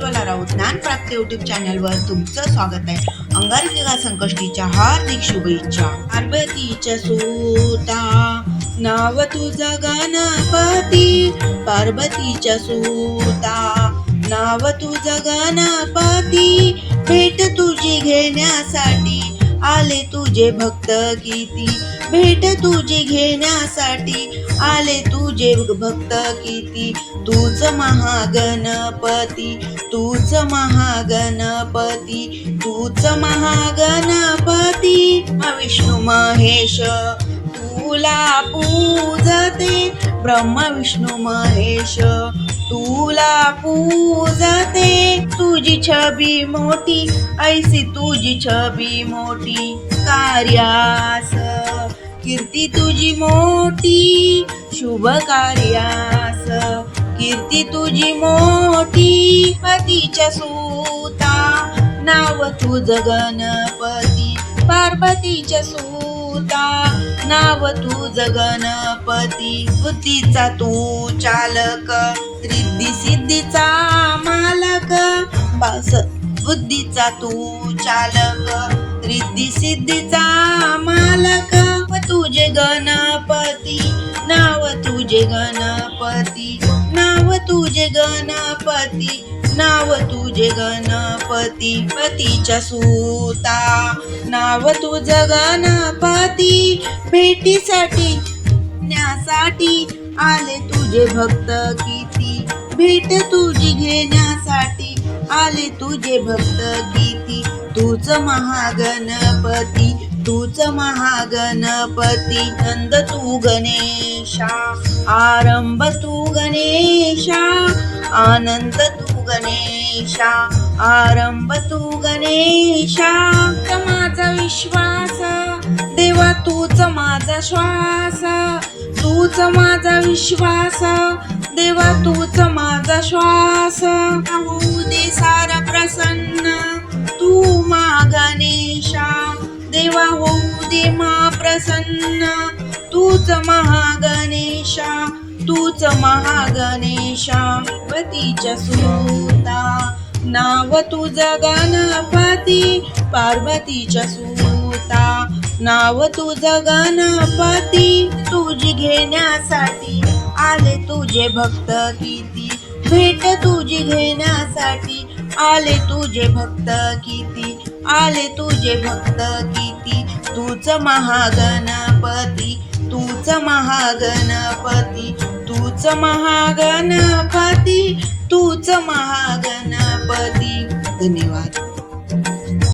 Prajwala Raut ज्ञानप्राप्ती YouTube चॅनलवर तुमचं स्वागत आहे. अंगारकी संकष्टीच्या हार्दिक शुभेच्छा. पार्वतीच्या सुता नाव तुझं गणपती, पार्वतीच्या सुता नाव तुझं गणपती, भेट तुझी घेण्यासाठी आले तुझे भक्त किती, भेट तुझी घेण्यासाठी आले तुझे भक्त किती. तूच महागणपती, तूच महागणपती, तूच महागणपती. विष्णू महेश तुला पूजते, ब्रह्म विष्णू महेश तुला पूजते. तुझी छबी मोठी, ऐसी तुझी छबी मोठी, कार्यास कीर्ती तुझी मोठी, शुभ कार्यास कीर्ती तुझी मोठी. पतीच्या सुता नाव तुझं गणपती, पार्वतीच्या सुता नाव तुझं गणपती. बुद्धीचा तू चालक, रिद्धी सिद्धीचा मालक, बुद्धीचा तू चालक, रिद्धी सिद्धीचा मालक. तुझे गणपती नाव तुझे गणपती, नाव तुझे गणपती, नाव तुझे गणपती. पतीच्या सुता नाव तुझं गणपती, भेटीसाठी न्यासाठी आले तुझे भक्त किती, भेट तुझी घेण्यासाठी आले तुझे भक्त किती. तूच महागणपती, तूच महागणपती. नंद तू गणेशा, आरंभ तू गणेशा, आनंद तू गणेशा, आरंभ तू गणेशा. माझा विश्वास देवा तूच माझा श्वास, तूच माझा विश्वास देवा तूच माझा श्वास. होऊ दे सारा प्रसन्न तू मा गणेशा, देवा होऊ दे मा प्रसन्न तूच महागणेशा, तूच महागणेशा. पतीच्या सुता नाव तुझं गणपती, पार्वतीच्या सुता नाव तुझं गणपती. तुझी घेण्यासाठी आले तुझे भक्त किती, भेट तुझी घेण्यासाठी आले तुझे भक्त किती, आले तुझे भक्त किती. तूच महागणपती, तूच महागणपती, तूच महागणपती, तूच महागणपती. धन्यवाद.